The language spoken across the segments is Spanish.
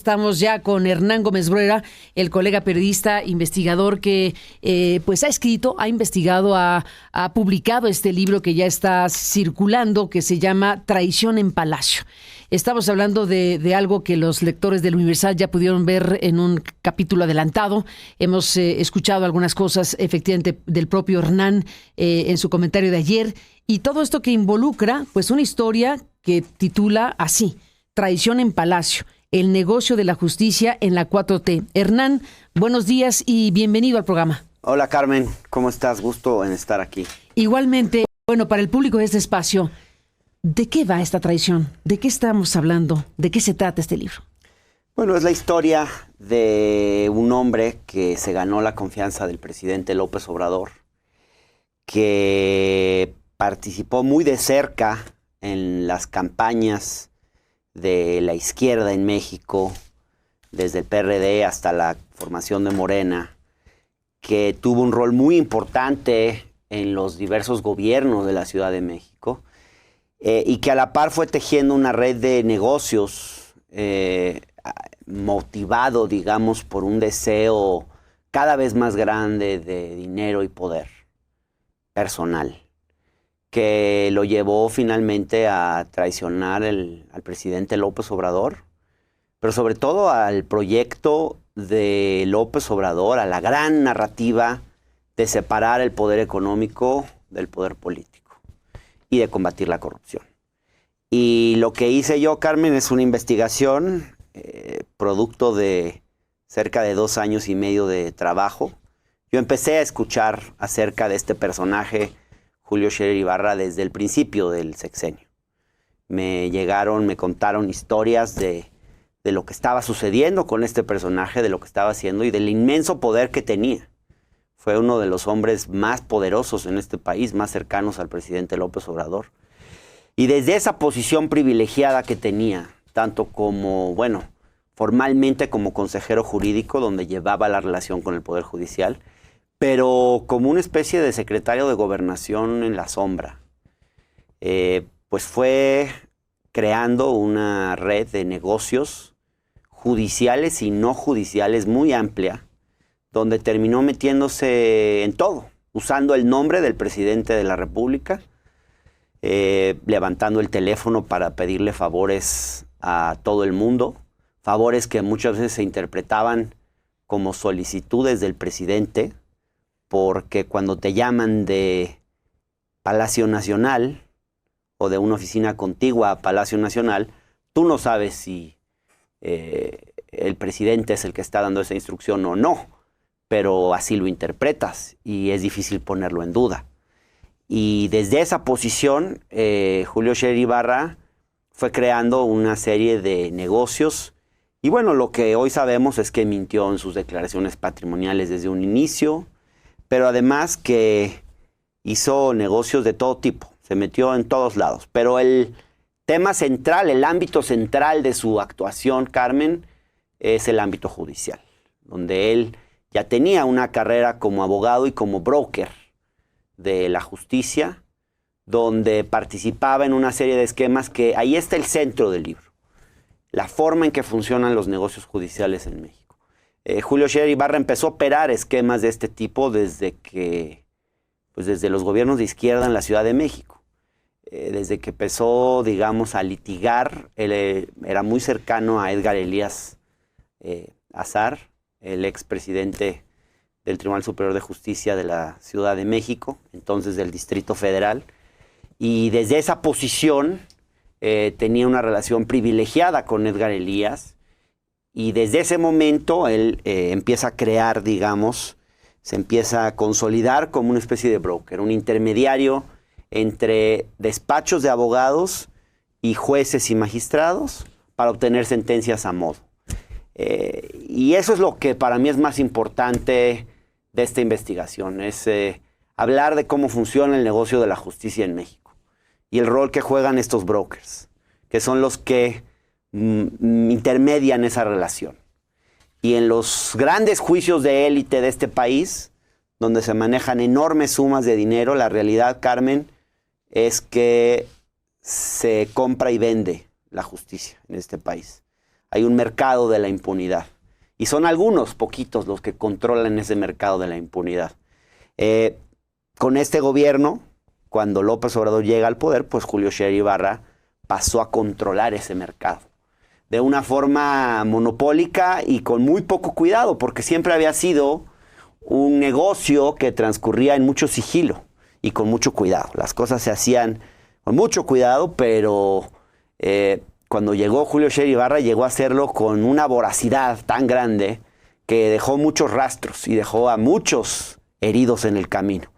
Estamos ya con Hernán Gómez Bruera, el colega periodista, investigador que pues ha escrito, ha investigado, ha publicado este libro que ya está circulando, que se llama Traición en Palacio. Estamos hablando de algo que los lectores del Universal ya pudieron ver en un capítulo adelantado. Hemos escuchado algunas cosas efectivamente del propio Hernán en su comentario de ayer, y todo esto que involucra pues una historia que titula así: Traición en Palacio, el negocio de la justicia en la 4T. Hernán, buenos días y bienvenido al programa. Hola Carmen, ¿cómo estás? Gusto en estar aquí. Igualmente, bueno, para el público de este espacio, ¿de qué va esta traición? ¿De qué estamos hablando? ¿De qué se trata este libro? Bueno, es la historia de un hombre que se ganó la confianza del presidente López Obrador, que participó muy de cerca en las campañas de la izquierda en México, desde el PRD hasta la formación de Morena, que tuvo un rol muy importante en los diversos gobiernos de la Ciudad de México, y que a la par fue tejiendo una red de negocios motivado, digamos, por un deseo cada vez más grande de dinero y poder personal, que lo llevó finalmente a traicionar al presidente López Obrador, pero sobre todo al proyecto de López Obrador, a la gran narrativa de separar el poder económico del poder político y de combatir la corrupción. Y lo que hice yo, Carmen, es una investigación producto de cerca de 2 años y medio de trabajo. Yo empecé a escuchar acerca de este personaje, Julio Scherer Ibarra, desde el principio del sexenio. Me contaron historias de lo que estaba sucediendo con este personaje, de lo que estaba haciendo y del inmenso poder que tenía. Fue uno de los hombres más poderosos en este país, más cercanos al presidente López Obrador. Y desde esa posición privilegiada que tenía, tanto como, bueno, formalmente como consejero jurídico, donde llevaba la relación con el Poder Judicial, pero como una especie de secretario de gobernación en la sombra, pues fue creando una red de negocios judiciales y no judiciales muy amplia, donde terminó metiéndose en todo, usando el nombre del presidente de la República, levantando el teléfono para pedirle favores a todo el mundo, favores que muchas veces se interpretaban como solicitudes del presidente, porque cuando te llaman de Palacio Nacional o de una oficina contigua a Palacio Nacional, tú no sabes si el presidente es el que está dando esa instrucción o no, pero así lo interpretas y es difícil ponerlo en duda. Y desde esa posición, Julio Scherer Ibarra fue creando una serie de negocios. Y bueno, lo que hoy sabemos es que mintió en sus declaraciones patrimoniales desde un inicio, pero además que hizo negocios de todo tipo, se metió en todos lados. Pero el tema central, el ámbito central de su actuación, Carmen, es el ámbito judicial, donde él ya tenía una carrera como abogado y como broker de la justicia, donde participaba en una serie de esquemas que ahí está el centro del libro, la forma en que funcionan los negocios judiciales en México. Julio Scherer Ibarra empezó a operar esquemas de este tipo desde los gobiernos de izquierda en la Ciudad de México. Desde que empezó, digamos, a litigar, él era muy cercano a Edgar Elías Azar, el expresidente del Tribunal Superior de Justicia de la Ciudad de México, entonces del Distrito Federal, y desde esa posición tenía una relación privilegiada con Edgar Elías. Y desde ese momento él empieza a crear, digamos, se empieza a consolidar como una especie de broker, un intermediario entre despachos de abogados y jueces y magistrados para obtener sentencias a modo. Y eso es lo que para mí es más importante de esta investigación, es hablar de cómo funciona el negocio de la justicia en México y el rol que juegan estos brokers, que son los que intermedian esa relación. Y en los grandes juicios de élite de este país, donde se manejan enormes sumas de dinero, la realidad, Carmen, es que se compra y vende la justicia en este país. Hay un mercado de la impunidad. Y son algunos, poquitos, los que controlan ese mercado de la impunidad. Con este gobierno, cuando López Obrador llega al poder, pues Julio Scherer Ibarra pasó a controlar ese mercado de una forma monopólica y con muy poco cuidado, porque siempre había sido un negocio que transcurría en mucho sigilo y con mucho cuidado. Las cosas se hacían con mucho cuidado, pero cuando llegó Julio Scherer Ibarra, llegó a hacerlo con una voracidad tan grande que dejó muchos rastros y dejó a muchos heridos en el camino.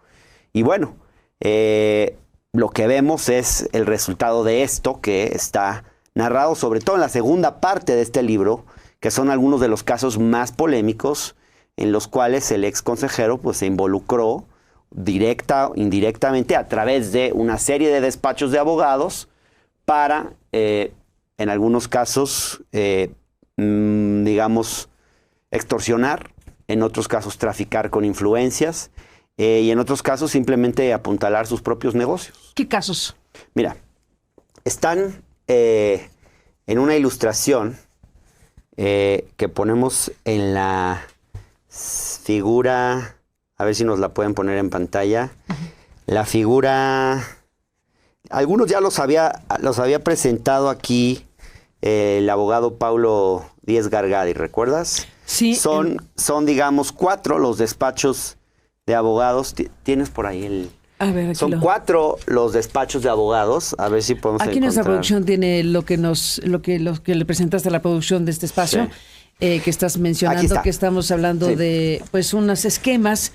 Y bueno, lo que vemos es el resultado de esto, que está narrado sobre todo en la segunda parte de este libro, que son algunos de los casos más polémicos en los cuales el ex consejero pues, se involucró directa o indirectamente a través de una serie de despachos de abogados para, en algunos casos, digamos, extorsionar, en otros casos traficar con influencias, y en otros casos simplemente apuntalar sus propios negocios. ¿Qué casos? Mira, están en una ilustración que ponemos en la figura, a ver si nos la pueden poner en pantalla. La figura, algunos ya los había presentado aquí el abogado Paulo Díez Gargadi, ¿recuerdas? Sí. Son, digamos, 4 los despachos de abogados. ¿Tienes por ahí el...? A ver, son 4 los despachos de abogados. A ver si podemos aquí encontrar. Nuestra producción tiene lo que le presentaste a la producción de este espacio, sí. Que estás mencionando, que estamos hablando sí. de pues unos esquemas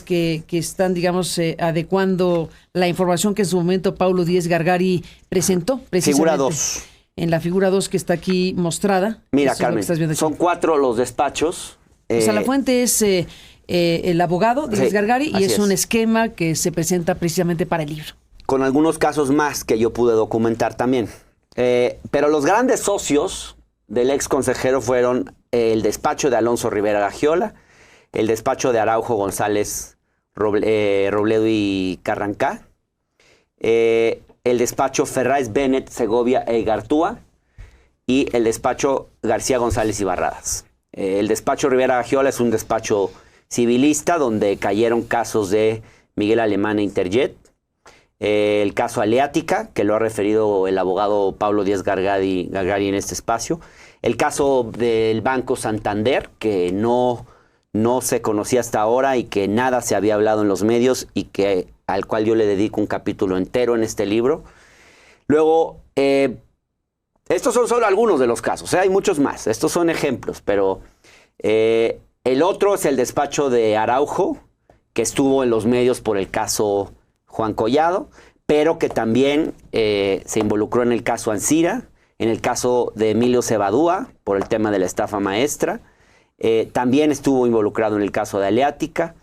que están, digamos, adecuando la información que en su momento Paulo Díez Gargadi presentó. Figura 2. En la figura 2 que está aquí mostrada. Mira, Carmen, son 4 los despachos. O sea, la fuente es el abogado Díez sí, Gargadi y es un esquema que se presenta precisamente para el libro. Con algunos casos más que yo pude documentar también. Pero los grandes socios del ex consejero fueron el despacho de Alonso Rivera Gagiola, el despacho de Araujo González Robledo y Carrancá, el despacho Ferráez Bennett Segovia e Igartúa y el despacho García González y Barradas. El despacho Rivera Gagiola es un despacho civilista donde cayeron casos de Miguel Alemán e Interjet, el caso Aleática, que lo ha referido el abogado Paulo Díez Gargadi en este espacio, el caso del Banco Santander, que no se conocía hasta ahora y que nada se había hablado en los medios y al cual yo le dedico un capítulo entero en este libro. Luego, estos son solo algunos de los casos, hay muchos más, estos son ejemplos, pero el otro es el despacho de Araujo, que estuvo en los medios por el caso Juan Collado, pero que también se involucró en el caso Ancira, en el caso de Emilio Cebadúa, por el tema de la estafa maestra. También estuvo involucrado en el caso de Aleática.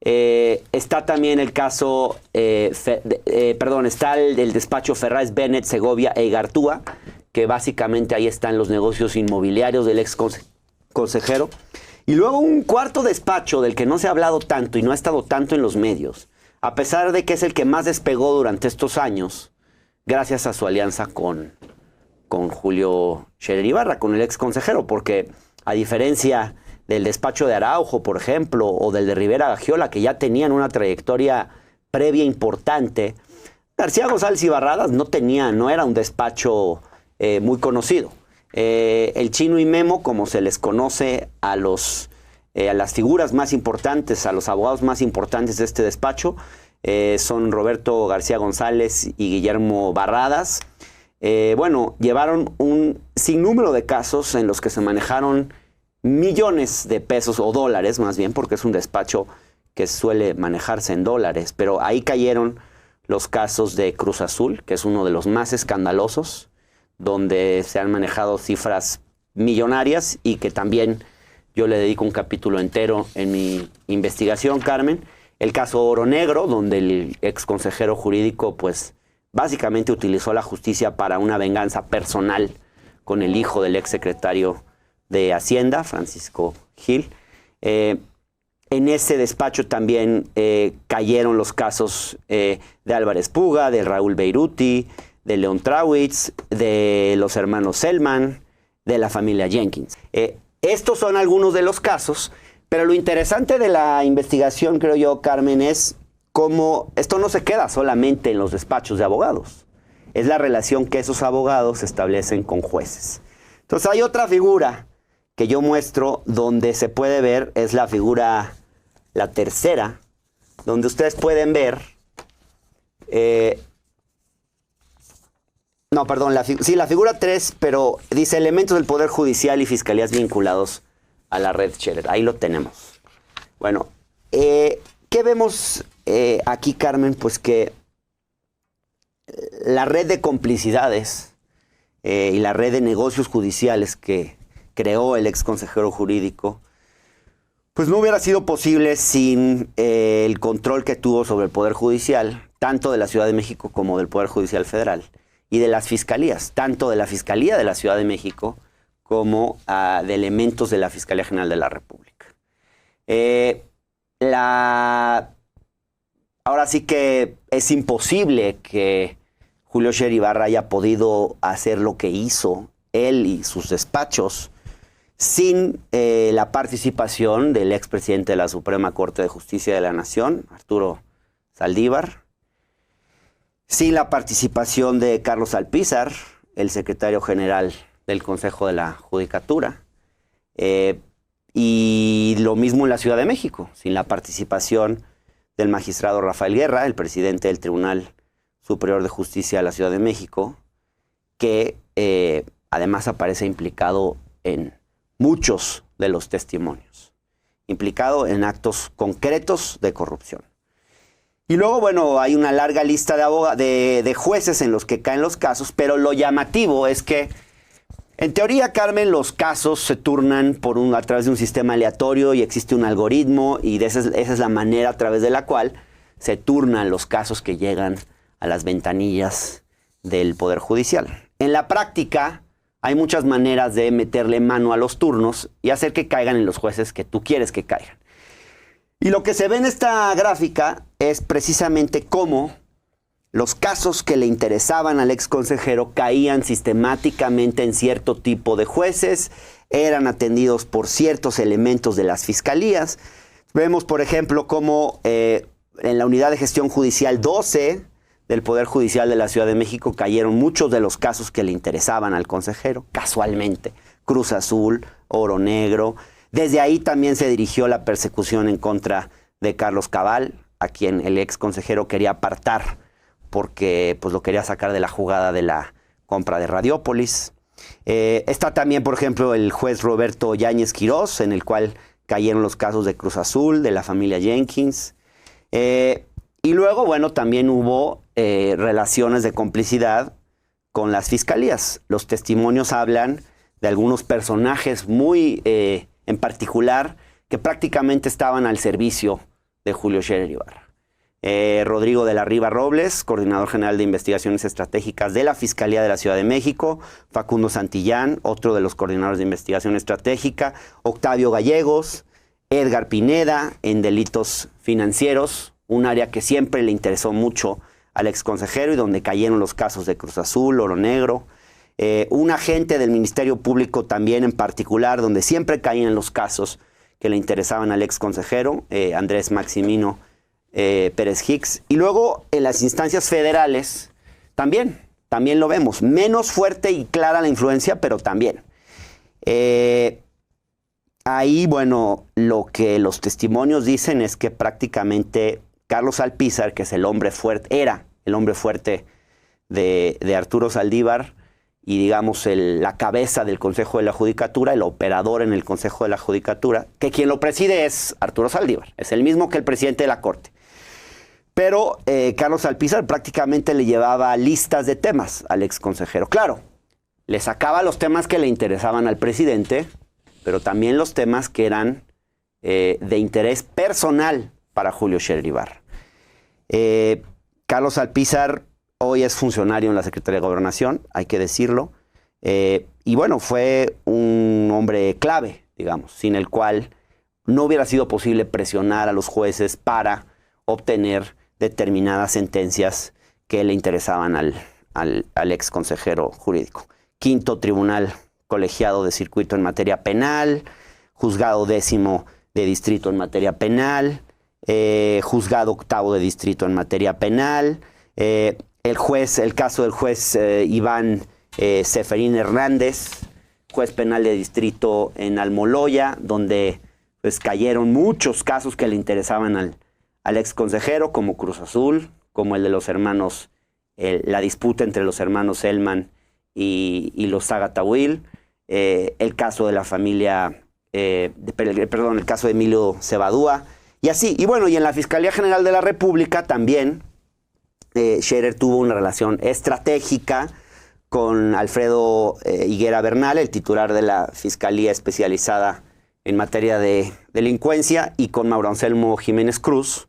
Está también el caso, está el despacho Ferráez Bennett Segovia e Igartúa, que básicamente ahí están los negocios inmobiliarios del ex consejero. Y luego un cuarto despacho del que no se ha hablado tanto y no ha estado tanto en los medios, a pesar de que es el que más despegó durante estos años, gracias a su alianza con Julio Scherer Ibarra, con el ex consejero, porque a diferencia del despacho de Araujo, por ejemplo, o del de Rivera Gagiola, que ya tenían una trayectoria previa importante, García González y Barradas no era un despacho muy conocido. El Chino y Memo, como se les conoce a las figuras más importantes, a los abogados más importantes de este despacho, son Roberto García González y Guillermo Barradas. Llevaron un sinnúmero de casos en los que se manejaron millones de pesos, o dólares más bien, porque es un despacho que suele manejarse en dólares, pero ahí cayeron los casos de Cruz Azul, que es uno de los más escandalosos, donde se han manejado cifras millonarias y que también yo le dedico un capítulo entero en mi investigación, Carmen. El caso Oro Negro, donde el ex consejero jurídico, pues, básicamente utilizó la justicia para una venganza personal con el hijo del ex secretario de Hacienda, Francisco Gil. En ese despacho también cayeron los casos de Álvarez Puga, de Raúl Beiruti, de León Trawitz, de los hermanos Selman, de la familia Jenkins. Estos son algunos de los casos, pero lo interesante de la investigación, creo yo, Carmen, es cómo esto no se queda solamente en los despachos de abogados. Es la relación que esos abogados establecen con jueces. Entonces hay otra figura que yo muestro donde se puede ver, es la figura, la tercera, donde ustedes pueden ver, la figura 3, pero dice elementos del Poder Judicial y Fiscalías vinculados a la red Scherer. Ahí lo tenemos. Bueno, ¿qué vemos aquí, Carmen? Pues que la red de complicidades y la red de negocios judiciales que creó el ex consejero jurídico, pues no hubiera sido posible sin el control que tuvo sobre el Poder Judicial, tanto de la Ciudad de México como del Poder Judicial Federal, y de las fiscalías, tanto de la Fiscalía de la Ciudad de México como de elementos de la Fiscalía General de la República. Ahora sí que es imposible que Julio Scherer Ibarra haya podido hacer lo que hizo él y sus despachos sin la participación del expresidente de la Suprema Corte de Justicia de la Nación, Arturo Saldívar, sin la participación de Carlos Alpizar, el secretario general del Consejo de la Judicatura, y lo mismo en la Ciudad de México, sin la participación del magistrado Rafael Guerra, el presidente del Tribunal Superior de Justicia de la Ciudad de México, que además aparece implicado en muchos de los testimonios, implicado en actos concretos de corrupción. Y luego, bueno, hay una larga lista de jueces en los que caen los casos, pero lo llamativo es que, en teoría, Carmen, los casos se turnan a través de un sistema aleatorio y existe un algoritmo, y esa es la manera a través de la cual se turnan los casos que llegan a las ventanillas del Poder Judicial. En la práctica, hay muchas maneras de meterle mano a los turnos y hacer que caigan en los jueces que tú quieres que caigan. Y lo que se ve en esta gráfica es precisamente cómo los casos que le interesaban al ex consejero caían sistemáticamente en cierto tipo de jueces, eran atendidos por ciertos elementos de las fiscalías. Vemos, por ejemplo, cómo en la Unidad de Gestión Judicial 12 del Poder Judicial de la Ciudad de México cayeron muchos de los casos que le interesaban al consejero, casualmente. Cruz Azul, Oro Negro. Desde ahí también se dirigió la persecución en contra de Carlos Cabal, a quien el ex consejero quería apartar porque pues, lo quería sacar de la jugada de la compra de Radiópolis. Está también, por ejemplo, el juez Roberto Yáñez Quirós, en el cual cayeron los casos de Cruz Azul, de la familia Jenkins. Y luego, bueno, también hubo relaciones de complicidad con las fiscalías. Los testimonios hablan de algunos personajes muy en particular que prácticamente estaban al servicio de Julio Scherer Ibarra. Rodrigo de la Riva Robles, coordinador general de investigaciones estratégicas de la Fiscalía de la Ciudad de México, Facundo Santillán, otro de los coordinadores de investigación estratégica, Octavio Gallegos, Edgar Pineda, en delitos financieros, un área que siempre le interesó mucho al exconsejero y donde cayeron los casos de Cruz Azul, Oro Negro, un agente del Ministerio Público también en particular, donde siempre caían los casos que le interesaban al exconsejero, Andrés Maximino Pérez Hicks. Y luego en las instancias federales también lo vemos. Menos fuerte y clara la influencia, pero también. Ahí, bueno, lo que los testimonios dicen es que prácticamente Carlos Alpizar, que es el hombre fuerte, era el hombre fuerte de Arturo Saldívar, y digamos la cabeza del Consejo de la Judicatura, el operador en el Consejo de la Judicatura, que quien lo preside es Arturo Saldívar, es el mismo que el presidente de la Corte. Pero Carlos Alpizar prácticamente le llevaba listas de temas al exconsejero. Claro, le sacaba los temas que le interesaban al presidente, pero también los temas que eran de interés personal para Julio Scherer Ibarra. Carlos Alpizar hoy es funcionario en la Secretaría de Gobernación, hay que decirlo. Y bueno, fue un hombre clave, digamos, sin el cual no hubiera sido posible presionar a los jueces para obtener determinadas sentencias que le interesaban al ex consejero jurídico. Quinto Tribunal colegiado de circuito en materia penal, juzgado 10º de distrito en materia penal, juzgado 8º de distrito en materia penal, el caso del juez Iván Seferín Hernández, juez penal de distrito en Almoloya, donde pues cayeron muchos casos que le interesaban al ex consejero, como Cruz Azul, como el de los hermanos, la disputa entre los hermanos Elman y los Zagatawil, el caso de la familia, el caso de Emilio Cebadúa, y así. Y bueno, y en la Fiscalía General de la República también Scherer tuvo una relación estratégica con Alfredo Higuera Bernal, el titular de la Fiscalía Especializada en materia de delincuencia, y con Mauro Anselmo Jiménez Cruz,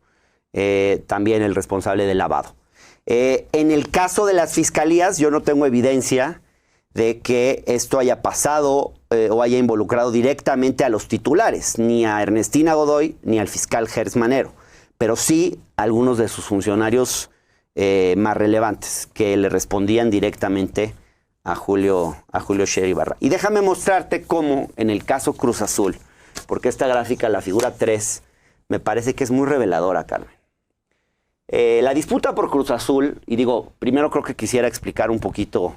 también el responsable del lavado. En el caso de las fiscalías, yo no tengo evidencia de que esto haya pasado o haya involucrado directamente a los titulares, ni a Ernestina Godoy ni al fiscal Gers Manero, pero sí a algunos de sus funcionarios más relevantes que le respondían directamente a Julio Scherer Ibarra. Y déjame mostrarte cómo en el caso Cruz Azul, porque esta gráfica, la figura 3, me parece que es muy reveladora, Carmen. La disputa por Cruz Azul, y digo, primero creo que quisiera explicar un poquito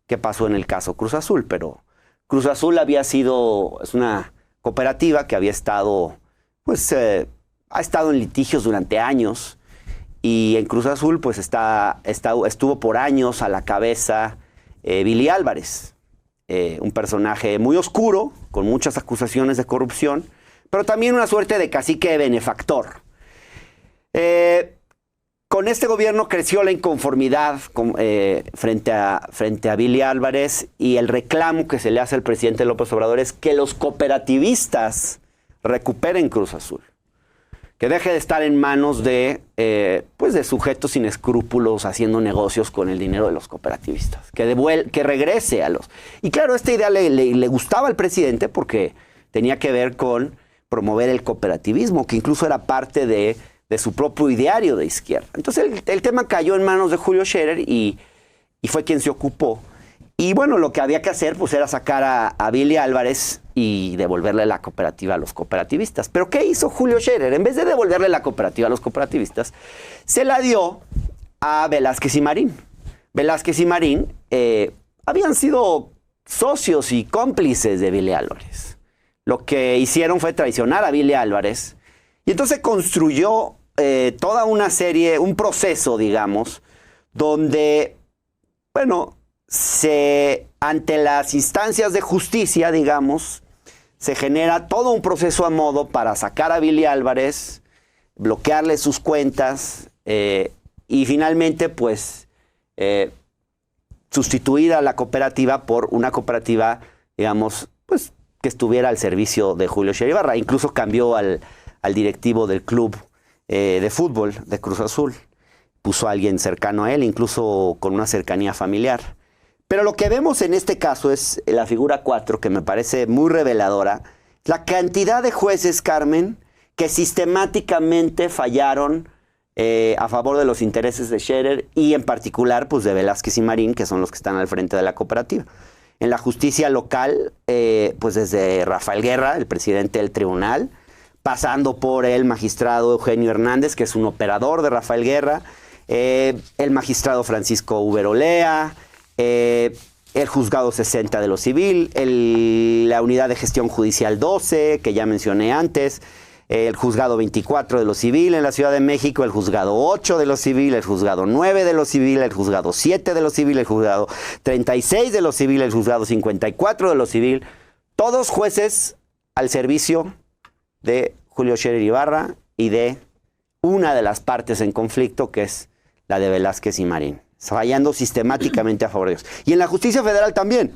qué pasó en el caso Cruz Azul, pero Cruz Azul es una cooperativa que había estado, pues, ha estado en litigios durante años, y en Cruz Azul, pues, estuvo por años a la cabeza Billy Álvarez, un personaje muy oscuro, con muchas acusaciones de corrupción, pero también una suerte de cacique benefactor. Con este gobierno creció la inconformidad frente a Billy Álvarez, y el reclamo que se le hace al presidente López Obrador es que los cooperativistas recuperen Cruz Azul, que deje de estar en manos de sujetos sin escrúpulos haciendo negocios con el dinero de los cooperativistas, que regrese a los... Y claro, esta idea le gustaba al presidente porque tenía que ver con promover el cooperativismo, que incluso era parte de su propio ideario de izquierda. Entonces el tema cayó en manos de Julio Scherer y fue quien se ocupó. Y bueno, lo que había que hacer pues era sacar a Billy Álvarez y devolverle la cooperativa a los cooperativistas. Pero ¿qué hizo Julio Scherer? En vez de devolverle la cooperativa a los cooperativistas, se la dio a Velázquez y Marín. Velázquez y Marín habían sido socios y cómplices de Billy Álvarez. Lo que hicieron fue traicionar a Billy Álvarez, y entonces construyó toda una serie, un proceso, digamos, donde, bueno, ante las instancias de justicia, digamos, se genera todo un proceso a modo para sacar a Billy Álvarez, bloquearle sus cuentas y finalmente, pues, sustituir a la cooperativa por una cooperativa, digamos, pues, que estuviera al servicio de Julio Scherer Ibarra. Incluso cambió al directivo del club de fútbol de Cruz Azul. Puso a alguien cercano a él, incluso con una cercanía familiar. Pero lo que vemos en este caso es la figura 4, que me parece muy reveladora. La cantidad de jueces, Carmen, que sistemáticamente fallaron a favor de los intereses de Scherer y en particular pues, de Velázquez y Marín, que son los que están al frente de la cooperativa. En la justicia local, pues desde Rafael Guerra, el presidente del tribunal, pasando por el magistrado Eugenio Hernández, que es un operador de Rafael Guerra, el magistrado Francisco Uberolea, el juzgado 60 de lo civil, la unidad de gestión judicial 12, que ya mencioné antes, el juzgado 24 de lo civil en la Ciudad de México, el juzgado 8 de lo civil, el juzgado 9 de lo civil, el juzgado 7 de lo civil, el juzgado 36 de lo civil, el juzgado 54 de lo civil, todos jueces al servicio de Julio Scherer Ibarra y de una de las partes en conflicto, que es la de Velázquez y Marín, fallando sistemáticamente a favor de ellos. Y en la justicia federal también.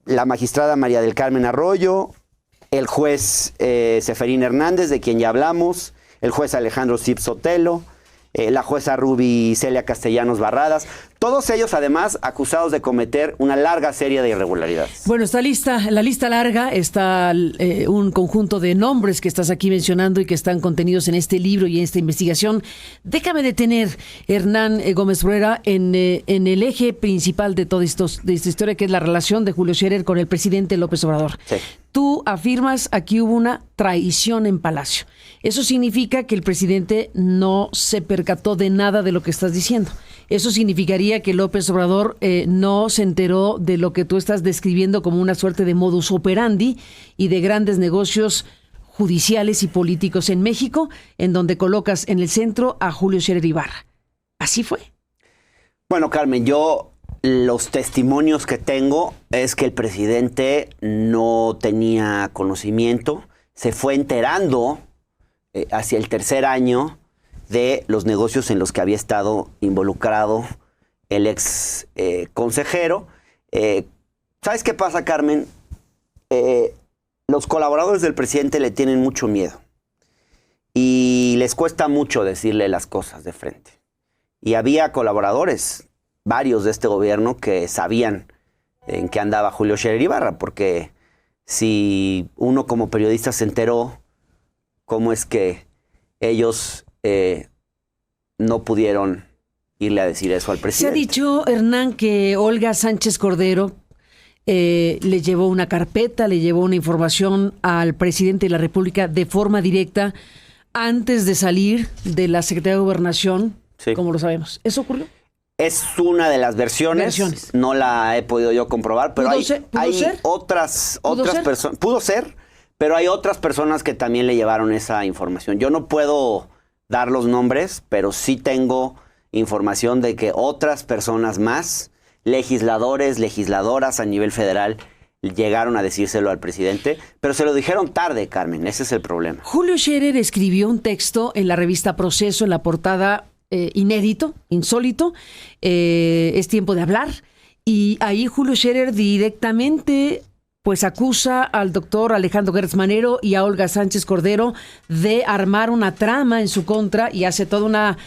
La magistrada María del Carmen Arroyo, el juez Seferín Hernández, de quien ya hablamos, el juez Alejandro Sip Sotelo, la jueza Ruby Celia Castellanos Barradas, todos ellos además acusados de cometer una larga serie de irregularidades. Bueno, está la lista larga, está un conjunto de nombres que estás aquí mencionando y que están contenidos en este libro y en esta investigación. Déjame detener, Hernán Gómez Bruera, en el eje principal de toda esta historia, que es la relación de Julio Scherer con el presidente López Obrador. Sí. Tú afirmas aquí hubo una traición en Palacio. Eso significa que el presidente no se percató de nada de lo que estás diciendo. Eso significaría que López Obrador no se enteró de lo que tú estás describiendo como una suerte de modus operandi y de grandes negocios judiciales y políticos en México, en donde colocas en el centro a Julio Scherer Ibarra. ¿Así fue? Bueno, Carmen, los testimonios que tengo es que el presidente no tenía conocimiento, se fue enterando hacia el tercer año de los negocios en los que había estado involucrado el ex consejero. ¿Sabes qué pasa, Carmen? Los colaboradores del presidente le tienen mucho miedo y les cuesta mucho decirle las cosas de frente. Y había colaboradores, varios de este gobierno, que sabían en qué andaba Julio Scherer Ibarra, porque si uno como periodista se enteró, ¿cómo es que ellos no pudieron irle a decir eso al presidente? Se ha dicho, Hernán, que Olga Sánchez Cordero le llevó una carpeta, le llevó una información al presidente de la República de forma directa antes de salir de la Secretaría de Gobernación, sí, como lo sabemos. ¿Eso ocurrió? Es una de las versiones. No la he podido yo comprobar, pero hay otras personas. Pudo ser, pero hay otras personas que también le llevaron esa información. Yo no puedo dar los nombres, pero sí tengo información de que otras personas más, legisladores, legisladoras a nivel federal, llegaron a decírselo al presidente, pero se lo dijeron tarde, Carmen. Ese es el problema. Julio Scherer escribió un texto en la revista Proceso, en la portada inédito, insólito, es tiempo de hablar, y ahí Julio Scherer directamente pues acusa al doctor Alejandro Gertz Manero y a Olga Sánchez Cordero de armar una trama en su contra y hace toda una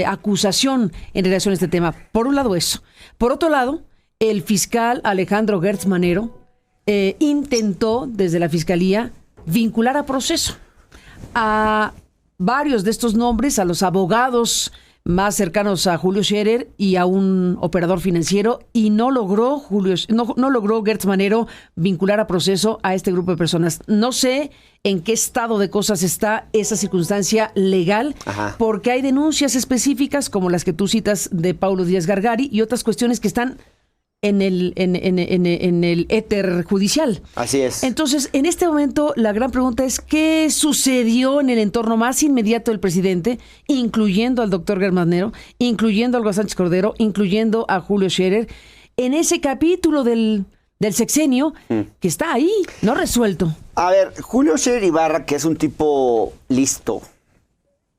acusación en relación a este tema. Por un lado eso. Por otro lado, el fiscal Alejandro Gertz Manero intentó desde la fiscalía vincular a proceso a varios de estos nombres, a los abogados más cercanos a Julio Scherer y a un operador financiero, y no logró Gertz Manero vincular a proceso a este grupo de personas. No sé en qué estado de cosas está esa circunstancia legal, porque hay denuncias específicas como las que tú citas de Paulo Díaz Gargari y otras cuestiones que están en el éter judicial. Así es. Entonces, en este momento, la gran pregunta es, ¿qué sucedió en el entorno más inmediato del presidente, incluyendo al doctor Gertz Manero, incluyendo a Olga Sánchez Cordero, incluyendo a Julio Scherer, en ese capítulo del sexenio que está ahí, no resuelto? A ver, Julio Scherer Ibarra, que es un tipo listo,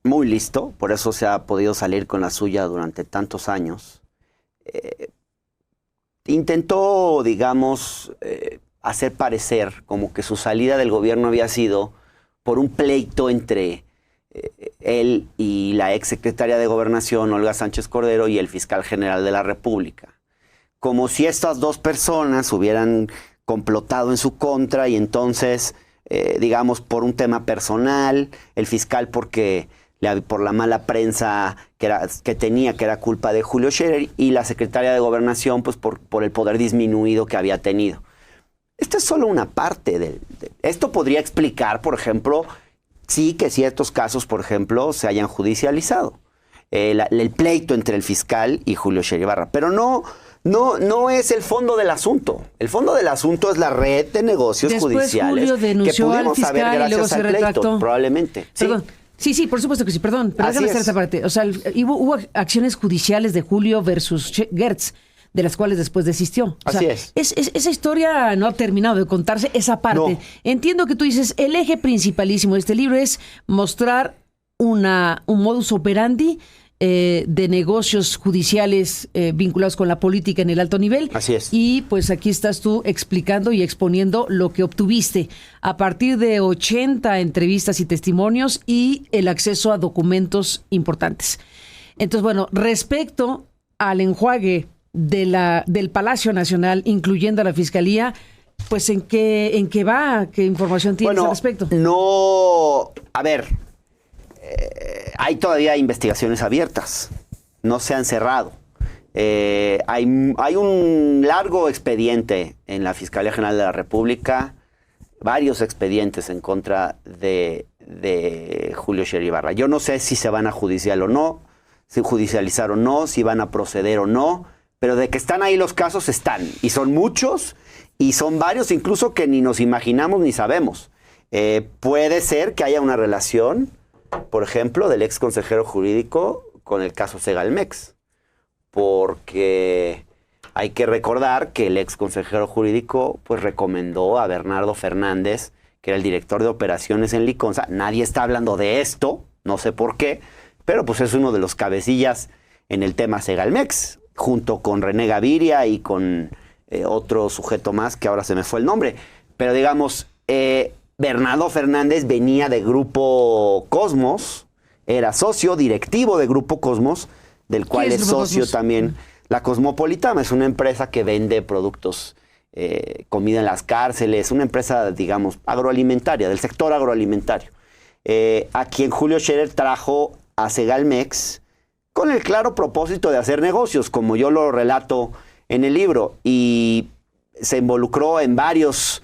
muy listo, por eso se ha podido salir con la suya durante tantos años, intentó, digamos, hacer parecer como que su salida del gobierno había sido por un pleito entre él y la exsecretaria de Gobernación, Olga Sánchez Cordero, y el fiscal general de la República. Como si estas dos personas hubieran complotado en su contra y entonces, digamos, por un tema personal, el fiscal por la mala prensa que tenía, que era culpa de Julio Scherer, y la secretaria de Gobernación, pues por el poder disminuido que había tenido. Esta es solo una parte esto podría explicar, por ejemplo, sí que ciertos casos, por ejemplo, se hayan judicializado. El pleito entre el fiscal y Julio Scherer Ibarra. Pero no es el fondo del asunto. El fondo del asunto es la red de negocios judiciales Julio denunció que pudimos al saber fiscal y luego gracias se al pleito, retractó. probablemente. ¿Sí? Perdón. Sí, por supuesto que sí, perdón, pero déjame hacer esta parte. O sea, hubo acciones judiciales de Julio versus Gertz, de las cuales después desistió. O sea, así es. Esa historia no ha terminado de contarse, esa parte. No. Entiendo que tú dices, el eje principalísimo de este libro es mostrar un modus operandi de negocios judiciales vinculados con la política en el alto nivel. Así es. Y pues aquí estás tú explicando y exponiendo lo que obtuviste a partir de 80 entrevistas y testimonios y el acceso a documentos importantes. Entonces, bueno, respecto al enjuague del Palacio Nacional, incluyendo a la Fiscalía, pues ¿en qué va? ¿Qué información tienes al respecto? No, a ver, hay todavía investigaciones abiertas, no se han cerrado. Hay un largo expediente en la Fiscalía General de la República, varios expedientes en contra de Julio Scherer Ibarra. Yo no sé si se van a judicializar o no, si van a proceder o no, pero de que están ahí los casos están, y son muchos, y son varios incluso que ni nos imaginamos ni sabemos. Puede ser que haya una relación, por ejemplo, del ex consejero jurídico con el caso Segalmex, porque hay que recordar que el ex consejero jurídico pues recomendó a Bernardo Fernández, que era el director de operaciones en Liconza. Nadie está hablando de esto, no sé por qué, pero pues es uno de los cabecillas en el tema Segalmex, junto con René Gaviria y con otro sujeto más que ahora se me fue el nombre. Pero digamos, Bernardo Fernández venía de Grupo Cosmos, era socio directivo de Grupo Cosmos, del cual es socio también la Cosmopolitana. Es una empresa que vende productos, comida en las cárceles, una empresa, digamos, agroalimentaria, del sector agroalimentario. A quien Julio Scherer trajo a Segalmex con el claro propósito de hacer negocios, como yo lo relato en el libro, y se involucró en varios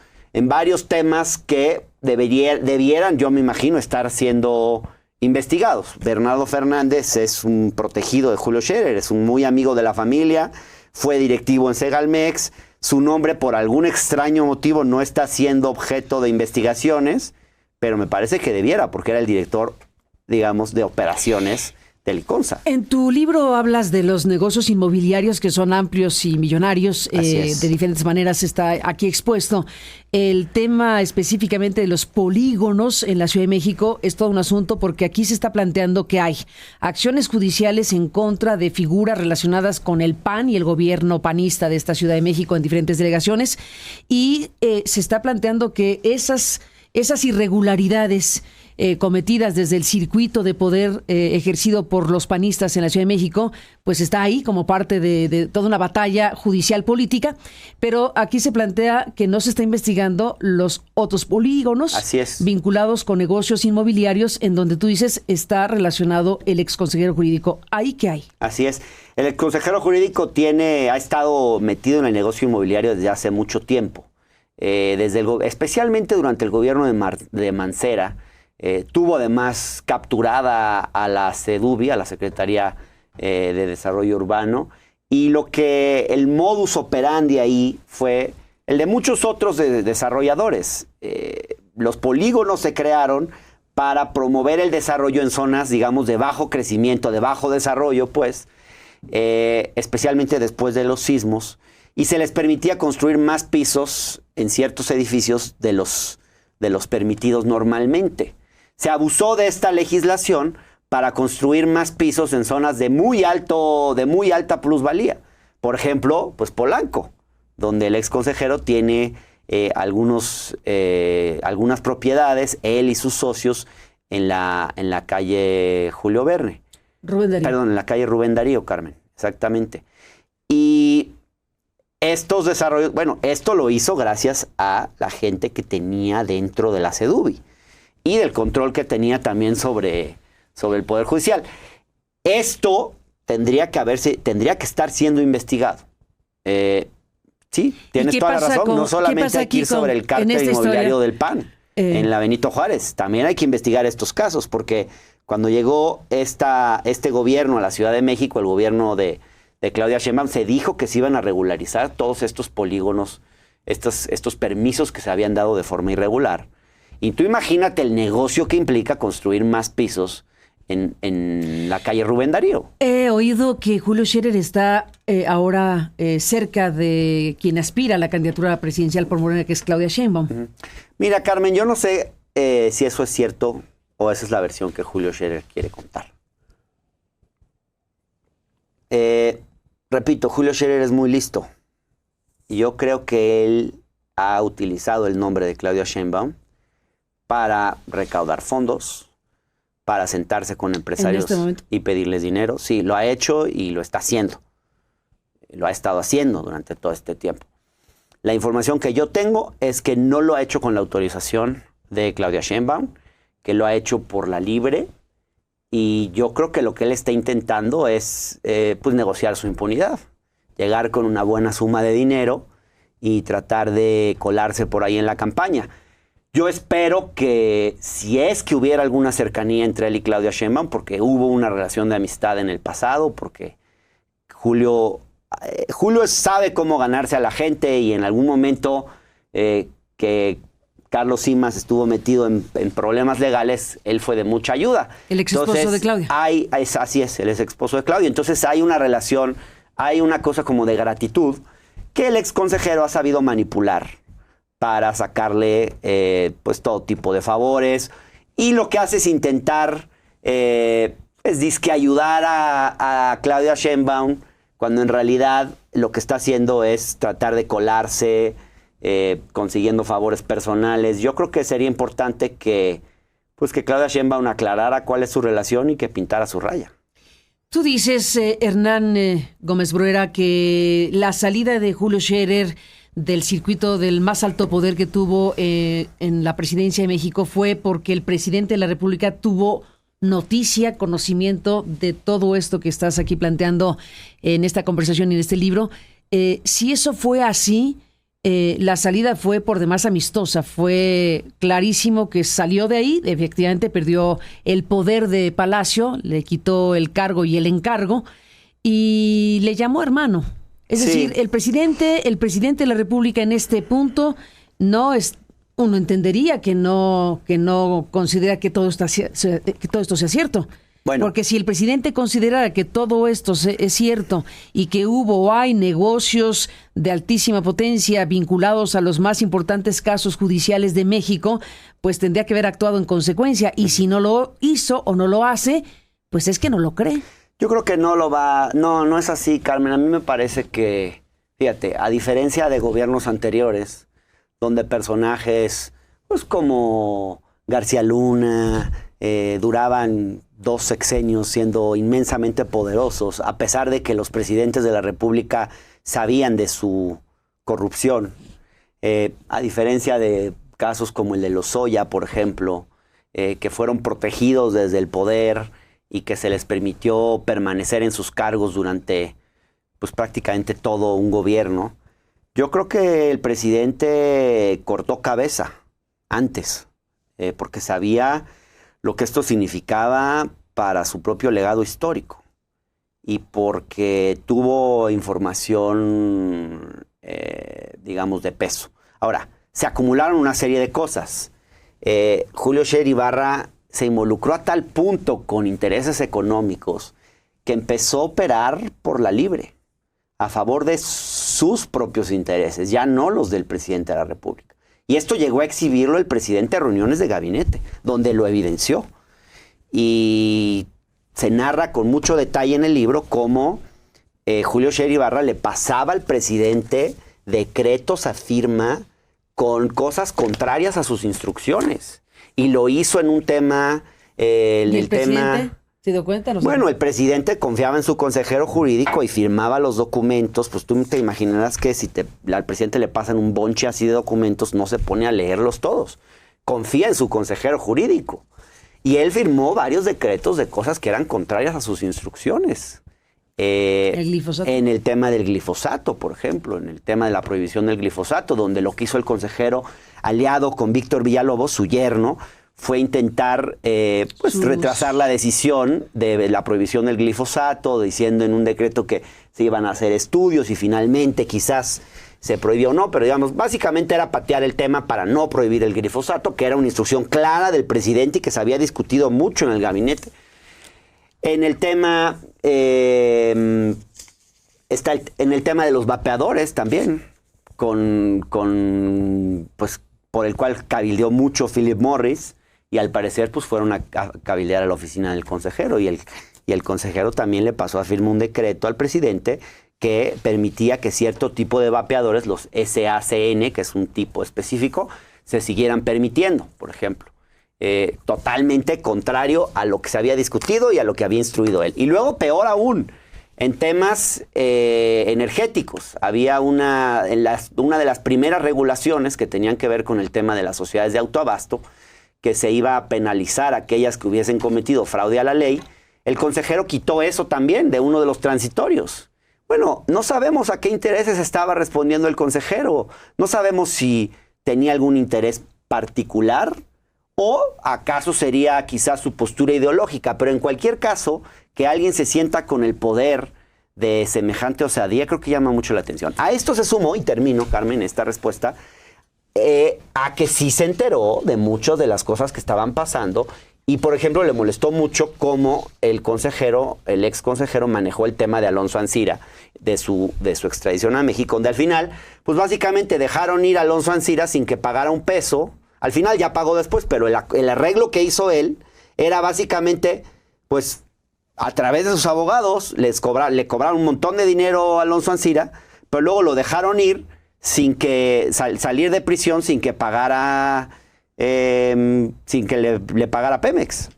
temas que debieran, yo me imagino, estar siendo investigados. Bernardo Fernández es un protegido de Julio Scherer, es un muy amigo de la familia, fue directivo en Segalmex, su nombre por algún extraño motivo no está siendo objeto de investigaciones, pero me parece que debiera, porque era el director, digamos, de operaciones de Liconza. En tu libro hablas de los negocios inmobiliarios que son amplios y millonarios, de diferentes maneras está aquí expuesto. El tema específicamente de los polígonos en la Ciudad de México es todo un asunto, porque aquí se está planteando que hay acciones judiciales en contra de figuras relacionadas con el PAN y el gobierno panista de esta Ciudad de México en diferentes delegaciones, y se está planteando que esas irregularidades cometidas desde el circuito de poder ejercido por los panistas en la Ciudad de México, pues está ahí como parte de toda una batalla judicial política, pero aquí se plantea que no se está investigando los otros polígonos vinculados con negocios inmobiliarios en donde tú dices está relacionado el ex consejero jurídico. ¿Ahí qué hay? Así es. El ex consejero jurídico ha estado metido en el negocio inmobiliario desde hace mucho tiempo, especialmente durante el gobierno de Mancera. Tuvo además capturada a la CEDUBI, a la Secretaría de Desarrollo Urbano, y el modus operandi ahí fue el de muchos otros desarrolladores. Los polígonos se crearon para promover el desarrollo en zonas, digamos, de bajo crecimiento, de bajo desarrollo, pues, especialmente después de los sismos, y se les permitía construir más pisos en ciertos edificios de los permitidos normalmente. Se abusó de esta legislación para construir más pisos en zonas de muy alta plusvalía. Por ejemplo, pues Polanco, donde el ex consejero tiene algunas propiedades, él y sus socios, en la calle Julio Verne. Perdón, en la calle Rubén Darío, Carmen, exactamente. Y estos desarrollos, bueno, esto lo hizo gracias a la gente que tenía dentro de la CEDUBI y del control que tenía también sobre el Poder Judicial. Esto tendría que estar siendo investigado. Sí, tienes toda la razón. No solamente hay que ir sobre el cártel inmobiliario del PAN en la Benito Juárez. También hay que investigar estos casos, porque cuando llegó este gobierno a la Ciudad de México, el gobierno de Claudia Sheinbaum, se dijo que se iban a regularizar todos estos polígonos, estos permisos que se habían dado de forma irregular. Y tú imagínate el negocio que implica construir más pisos en la calle Rubén Darío. He oído que Julio Scherer está ahora cerca de quien aspira a la candidatura presidencial por Morena, que es Claudia Sheinbaum. Mira, Carmen, yo no sé si eso es cierto o esa es la versión que Julio Scherer quiere contar. Repito, Julio Scherer es muy listo. Y yo creo que él ha utilizado el nombre de Claudia Sheinbaum para recaudar fondos, para sentarse con empresarios y pedirles dinero. Sí, lo ha hecho y lo está haciendo. Lo ha estado haciendo durante todo este tiempo. La información que yo tengo es que no lo ha hecho con la autorización de Claudia Sheinbaum, que lo ha hecho por la libre, y yo creo que lo que él está intentando es pues negociar su impunidad, llegar con una buena suma de dinero y tratar de colarse por ahí en la campaña. Yo espero que si es que hubiera alguna cercanía entre él y Claudia Sheinbaum, porque hubo una relación de amistad en el pasado, porque Julio sabe cómo ganarse a la gente, y en algún momento que Carlos Simas estuvo metido en problemas legales, él fue de mucha ayuda. El ex esposo de Claudia. Así es, el ex esposo de Claudia. Entonces hay una relación, hay una cosa como de gratitud que el ex consejero ha sabido manipular para sacarle pues todo tipo de favores, y lo que hace es intentar dizque ayudar a Claudia Sheinbaum, cuando en realidad lo que está haciendo es tratar de colarse, consiguiendo favores personales. Yo creo que sería importante que Claudia Sheinbaum aclarara cuál es su relación y que pintara su raya. Tú dices, Hernán Gómez Bruera, que la salida de Julio Scherer del circuito del más alto poder que tuvo en la presidencia de México fue porque el presidente de la República tuvo noticia, conocimiento de todo esto que estás aquí planteando en esta conversación y en este libro. Si eso fue así, la salida fue por demás amistosa. Fue clarísimo que salió de ahí, efectivamente perdió el poder de Palacio, le quitó el cargo y el encargo y le llamó hermano. Es decir, el presidente de la República en este punto no es... Uno entendería que no considera que todo esto sea cierto. Bueno. Porque si el presidente considerara que todo esto es cierto y que hubo o hay negocios de altísima potencia vinculados a los más importantes casos judiciales de México, pues tendría que haber actuado en consecuencia. Y si no lo hizo o no lo hace, pues es que no lo cree. Yo creo que no lo va... No es así, Carmen. A mí me parece que, fíjate, a diferencia de gobiernos anteriores, donde personajes pues como García Luna duraban 2 sexenios siendo inmensamente poderosos, a pesar de que los presidentes de la República sabían de su corrupción. A diferencia de casos como el de Lozoya, por ejemplo, que fueron protegidos desde el poder y que se les permitió permanecer en sus cargos durante pues prácticamente todo un gobierno. Yo creo que el presidente cortó cabeza antes, porque sabía lo que esto significaba para su propio legado histórico y porque tuvo información, digamos, de peso. Ahora, se acumularon una serie de cosas. Julio Scherer Ibarra se involucró a tal punto con intereses económicos que empezó a operar por la libre, a favor de sus propios intereses, ya no los del presidente de la República. Y esto llegó a exhibirlo el presidente a reuniones de gabinete, donde lo evidenció. Y se narra con mucho detalle en el libro cómo Julio Scherer Ibarra le pasaba al presidente decretos a firma con cosas contrarias a sus instrucciones. Y lo hizo en un tema... ¿Y el presidente? ¿Se dio cuenta? No sé. Bueno, el presidente confiaba en su consejero jurídico y firmaba los documentos. Pues tú te imaginarás que si al presidente le pasan un bonche así de documentos, no se pone a leerlos todos. Confía en su consejero jurídico. Y él firmó varios decretos de cosas que eran contrarias a sus instrucciones. ¿El glifosato? En el tema del glifosato, por ejemplo, en el tema de la prohibición del glifosato, donde lo que hizo el consejero aliado con Víctor Villalobos, su yerno, fue intentar retrasar la decisión de la prohibición del glifosato, diciendo en un decreto que se iban a hacer estudios y finalmente quizás se prohibió o no, pero digamos, básicamente era patear el tema para no prohibir el glifosato, que era una instrucción clara del presidente y que se había discutido mucho en el gabinete. En el tema, en el tema de los vapeadores también, pues, por el cual cabildeó mucho Philip Morris, y al parecer pues fueron a cabildear a la oficina del consejero, y el consejero también le pasó a firmar un decreto al presidente que permitía que cierto tipo de vapeadores, los SACN, que es un tipo específico, se siguieran permitiendo, por ejemplo. totalmente contrario a lo que se había discutido y a lo que había instruido él. Y luego, peor aún, en temas energéticos. Había una de las primeras regulaciones que tenían que ver con el tema de las sociedades de autoabasto, que se iba a penalizar a aquellas que hubiesen cometido fraude a la ley. El consejero quitó eso también de uno de los transitorios. Bueno, no sabemos a qué intereses estaba respondiendo el consejero. No sabemos si tenía algún interés particular o acaso sería quizás su postura ideológica. Pero en cualquier caso, que alguien se sienta con el poder de semejante osadía, creo que llama mucho la atención. A esto se sumó, y termino, Carmen, esta respuesta, a que sí se enteró de muchas de las cosas que estaban pasando. Y, por ejemplo, le molestó mucho cómo el ex consejero manejó el tema de Alonso Ancira, de su extradición a México, donde al final, pues básicamente dejaron ir a Alonso Ancira sin que pagara un peso. Al final ya pagó después, pero el arreglo que hizo él era básicamente, pues, a través de sus abogados, le cobraron un montón de dinero a Alonso Ancira, pero luego lo dejaron ir sin que salir de prisión sin que pagara... sin que le pagara Pemex.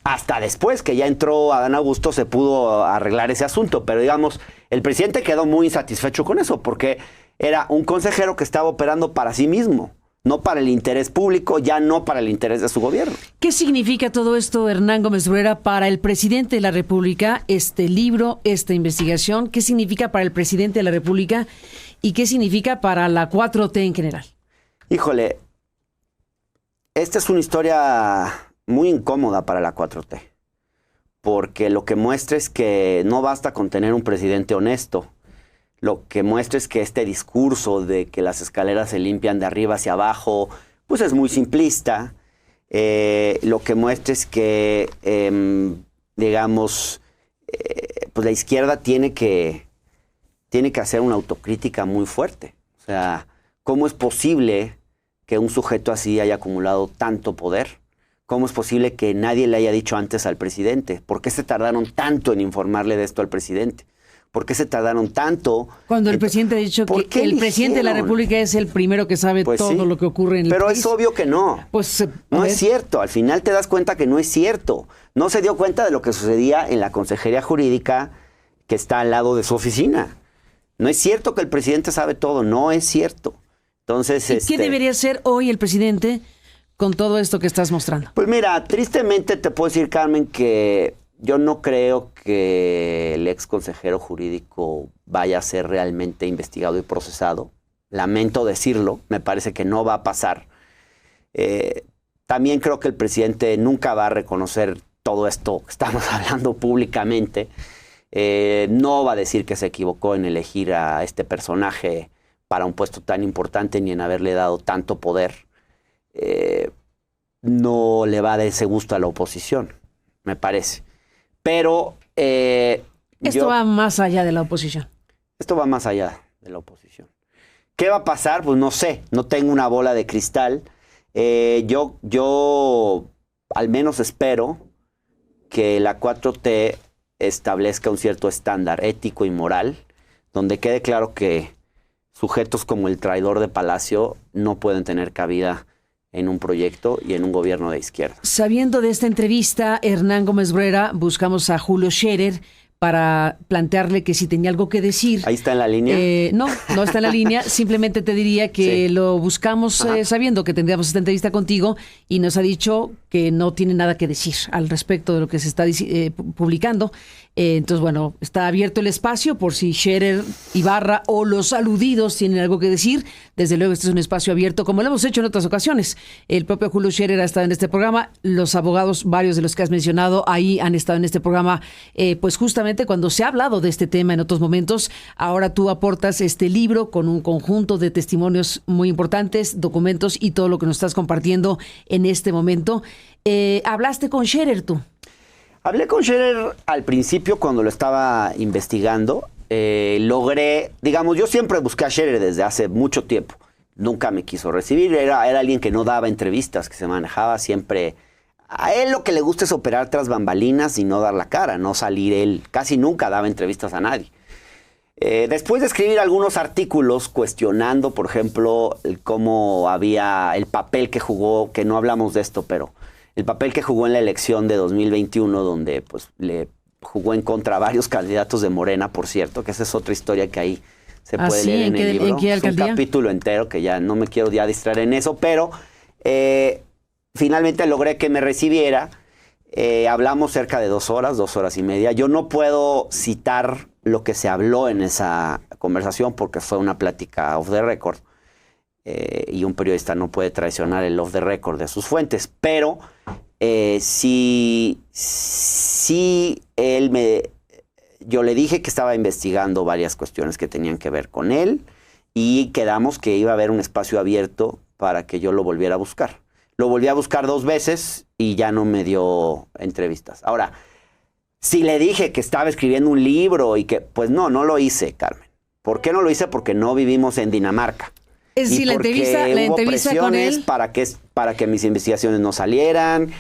Hasta después que ya entró Adán Augusto se pudo arreglar ese asunto, pero digamos, el presidente quedó muy insatisfecho con eso, porque era un consejero que estaba operando para sí mismo, no para el interés público, ya no para el interés de su gobierno. ¿Qué significa todo esto, Hernán Gómez Bruera, para el presidente de la República, este libro, esta investigación? ¿Qué significa para el presidente de la República y qué significa para la 4T en general? Híjole, esta es una historia muy incómoda para la 4T, porque lo que muestra es que no basta con tener un presidente honesto. Lo que muestra es que este discurso de que las escaleras se limpian de arriba hacia abajo, pues es muy simplista. Lo que muestra es que, pues la izquierda tiene que hacer una autocrítica muy fuerte. O sea, ¿cómo es posible que un sujeto así haya acumulado tanto poder? ¿Cómo es posible que nadie le haya dicho antes al presidente? ¿Por qué se tardaron tanto en informarle de esto al presidente? ¿Por qué se tardaron tanto? Cuando el presidente ha dicho que el presidente de la República es el primero que sabe todo lo que ocurre en el país. Pero es obvio que no. Pues, no es cierto. Al final te das cuenta que no es cierto. No se dio cuenta de lo que sucedía en la Consejería Jurídica que está al lado de su oficina. No es cierto que el presidente sabe todo. No es cierto. Entonces, ¿Y qué debería hacer hoy el presidente con todo esto que estás mostrando? Pues mira, tristemente te puedo decir, Carmen, que yo no creo que el ex consejero jurídico vaya a ser realmente investigado y procesado. Lamento decirlo, me parece que no va a pasar. También creo que el presidente nunca va a reconocer todo esto que estamos hablando públicamente. No va a decir que se equivocó en elegir a este personaje para un puesto tan importante ni en haberle dado tanto poder. No le va a dar ese gusto a la oposición, me parece. Pero esto va más allá de la oposición. Esto va más allá de la oposición. ¿Qué va a pasar? Pues no sé, no tengo una bola de cristal. Yo al menos espero que la 4T establezca un cierto estándar ético y moral, donde quede claro que sujetos como el traidor de Palacio no pueden tener cabida en un proyecto y en un gobierno de izquierda. Sabiendo de esta entrevista, Hernán Gómez Bruera, buscamos a Julio Scherer para plantearle que si tenía algo que decir. ¿Ahí está en la línea? No está en la línea. Simplemente te diría que lo buscamos sabiendo que tendríamos esta entrevista contigo y nos ha dicho que no tiene nada que decir al respecto de lo que se está publicando. Entonces, bueno, está abierto el espacio por si Scherer, Ibarra o los aludidos tienen algo que decir. Desde luego, este es un espacio abierto, como lo hemos hecho en otras ocasiones. El propio Julio Scherer ha estado en este programa. Los abogados, varios de los que has mencionado, ahí han estado en este programa, pues justamente cuando se ha hablado de este tema en otros momentos. Ahora tú aportas este libro con un conjunto de testimonios muy importantes, documentos y todo lo que nos estás compartiendo en este momento. ¿Hablaste con Scherer tú? Hablé con Scherer al principio cuando lo estaba investigando. Logré, digamos, yo siempre busqué a Scherer desde hace mucho tiempo. Nunca me quiso recibir. Era alguien que no daba entrevistas, que se manejaba siempre. A él lo que le gusta es operar tras bambalinas y no dar la cara, no salir él. Casi nunca daba entrevistas a nadie. Después de escribir algunos artículos cuestionando, por ejemplo, cómo había el papel que jugó, que no hablamos de esto, pero el papel que jugó en la elección de 2021, donde pues le jugó en contra a varios candidatos de Morena, por cierto, que esa es otra historia que ahí se puede leer en el libro. ¿En qué alcaldía? Es un capítulo entero que ya no me quiero ya distraer en eso, pero finalmente logré que me recibiera. Hablamos cerca de 2 horas y media. Yo no puedo citar lo que se habló en esa conversación porque fue una plática off the record. Y un periodista no puede traicionar el off the record de sus fuentes. Pero sí yo le dije que estaba investigando varias cuestiones que tenían que ver con él y quedamos que iba a haber un espacio abierto para que yo lo volviera a buscar. Lo volví a buscar 2 veces y ya no me dio entrevistas. Ahora, si le dije que estaba escribiendo un libro y que, pues no lo hice, Carmen. ¿Por qué no lo hice? Porque no vivimos en Dinamarca. Es decir, la entrevista con él para que mis investigaciones no salieran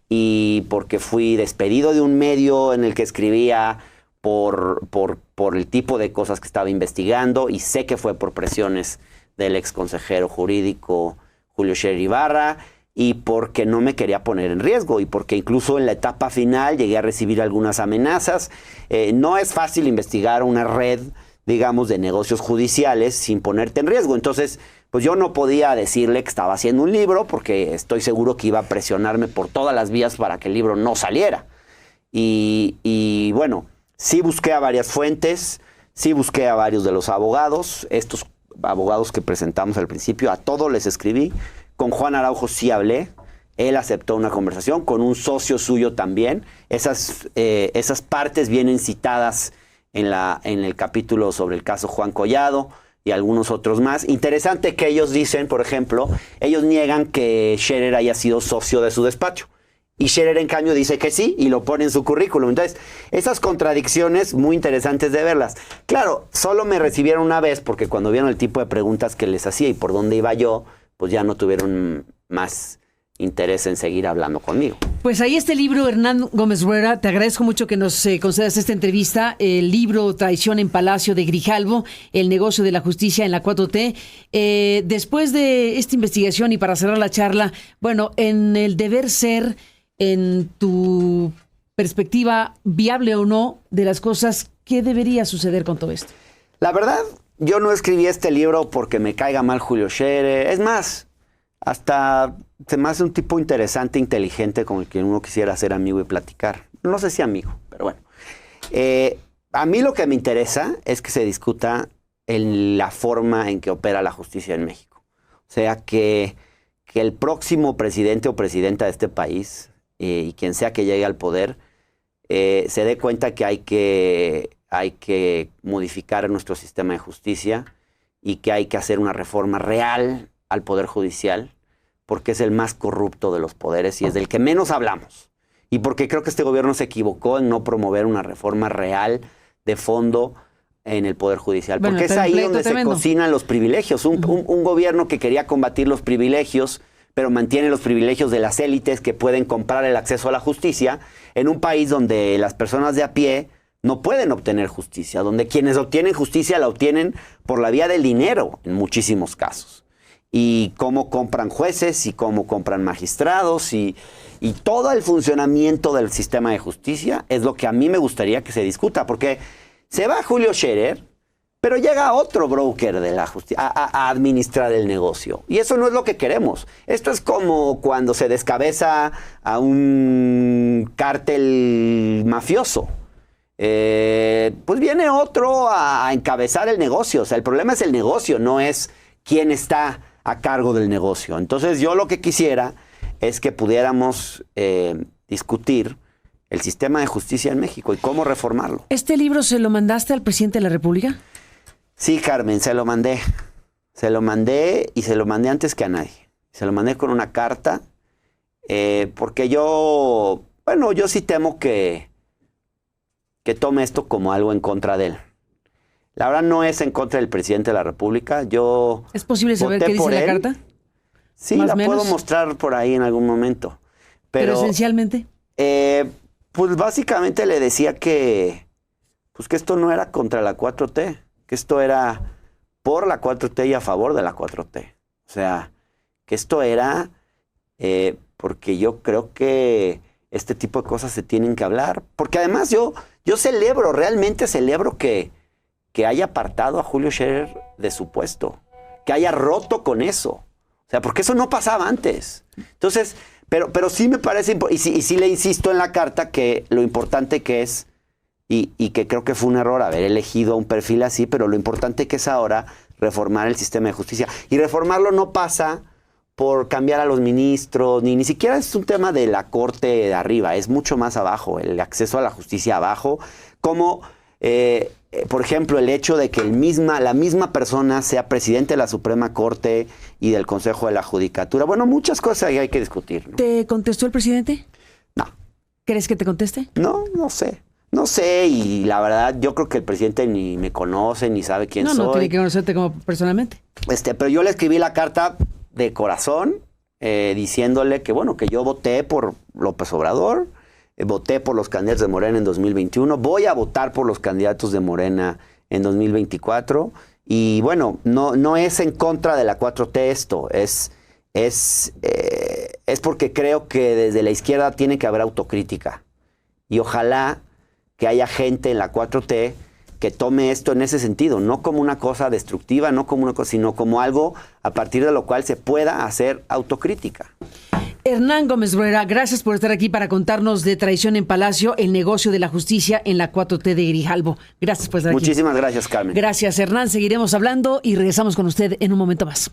y porque fui despedido de un medio en el que escribía por el tipo de cosas que estaba investigando y sé que fue por presiones del ex consejero jurídico Julio Scherer Ibarra y porque no me quería poner en riesgo y porque incluso en la etapa final llegué a recibir algunas amenazas. No es fácil investigar una red, digamos, de negocios judiciales sin ponerte en riesgo. Entonces, pues yo no podía decirle que estaba haciendo un libro porque estoy seguro que iba a presionarme por todas las vías para que el libro no saliera. Y bueno, sí busqué a varias fuentes, sí busqué a varios de los abogados, estos abogados que presentamos al principio, a todos les escribí. Con Juan Araujo sí hablé, él aceptó una conversación, con un socio suyo también. Esas partes vienen citadas en el capítulo sobre el caso Juan Collado y algunos otros más. Interesante que ellos dicen, por ejemplo, ellos niegan que Scherer haya sido socio de su despacho. Y Scherer, en cambio, dice que sí y lo pone en su currículum. Entonces, esas contradicciones muy interesantes de verlas. Claro, solo me recibieron una vez porque cuando vieron el tipo de preguntas que les hacía y por dónde iba yo, pues ya no tuvieron más interés en seguir hablando conmigo. Pues ahí está el libro, Hernán Gómez Rueda. Te agradezco mucho que nos concedas esta entrevista. El libro Traición en Palacio de Grijalvo, el negocio de la justicia en la 4T. Después de esta investigación y para cerrar la charla, bueno, en el deber ser, en tu perspectiva, viable o no, de las cosas, ¿qué debería suceder con todo esto? La verdad, yo no escribí este libro porque me caiga mal Julio Scherer. Es más, hasta se me hace un tipo interesante, inteligente, con el que uno quisiera ser amigo y platicar. No sé si amigo, pero bueno. A mí lo que me interesa es que se discuta en la forma en que opera la justicia en México. O sea, que el próximo presidente o presidenta de este país, y quien sea que llegue al poder, se dé cuenta que hay que modificar nuestro sistema de justicia y que hay que hacer una reforma real al Poder Judicial, porque es el más corrupto de los poderes y es del que menos hablamos. Y porque creo que este gobierno se equivocó en no promover una reforma real de fondo en el Poder Judicial. Bueno, porque es ahí donde se cocinan los privilegios. Un gobierno que quería combatir los privilegios, pero mantiene los privilegios de las élites que pueden comprar el acceso a la justicia, en un país donde las personas de a pie no pueden obtener justicia, donde quienes obtienen justicia la obtienen por la vía del dinero en muchísimos casos. Y cómo compran jueces y cómo compran magistrados y todo el funcionamiento del sistema de justicia es lo que a mí me gustaría que se discuta, porque se va Julio Scherer, pero llega otro broker de la justicia a administrar el negocio. Y eso no es lo que queremos. Esto es como cuando se descabeza a un cártel mafioso. Pues viene otro a encabezar el negocio. O sea, el problema es el negocio, no es quién está a cargo del negocio. Entonces yo lo que quisiera es que pudiéramos discutir el sistema de justicia en México y cómo reformarlo. ¿Este libro se lo mandaste al presidente de la República? Sí, Carmen, se lo mandé. Se lo mandé y se lo mandé antes que a nadie. Se lo mandé con una carta porque yo sí temo que tome esto como algo en contra de él. La verdad no es en contra del presidente de la República. ¿Es posible saber qué dice la carta? Sí, la puedo mostrar por ahí en algún momento. Pero esencialmente. Pues básicamente le decía que esto no era contra la 4T. que esto era por la 4T y a favor de la 4T. O sea, que esto era porque yo creo que este tipo de cosas se tienen que hablar. Porque además yo celebro, realmente celebro que haya apartado a Julio Scherer de su puesto, que haya roto con eso. O sea, porque eso no pasaba antes. Entonces, pero sí me parece, y sí le insisto en la carta que lo importante que es, y que creo que fue un error haber elegido a un perfil así, pero lo importante que es ahora reformar el sistema de justicia. Y reformarlo no pasa por cambiar a los ministros, ni siquiera es un tema de la corte de arriba, es mucho más abajo, el acceso a la justicia abajo, como, por ejemplo, el hecho de que la misma persona sea presidente de la Suprema Corte y del Consejo de la Judicatura. Bueno, muchas cosas hay que discutir, ¿no? ¿Te contestó el presidente? No. ¿Crees que te conteste? No sé. No sé, y la verdad, yo creo que el presidente ni me conoce, ni sabe quién soy. No tiene que conocerte como personalmente. Pero yo le escribí la carta de corazón, diciéndole que, bueno, que yo voté por López Obrador, voté por los candidatos de Morena en 2021, voy a votar por los candidatos de Morena en 2024, y bueno, no es en contra de la 4T esto, es porque creo que desde la izquierda tiene que haber autocrítica, y ojalá que haya gente en la 4T que tome esto en ese sentido, no como una cosa destructiva, no como una cosa, sino como algo a partir de lo cual se pueda hacer autocrítica. Hernán Gómez Bruera, gracias por estar aquí para contarnos de Traición en Palacio, el negocio de la justicia en la 4T de Grijalvo. Gracias por estar aquí. Muchísimas gracias, Carmen. Gracias, Hernán. Seguiremos hablando y regresamos con usted en un momento más.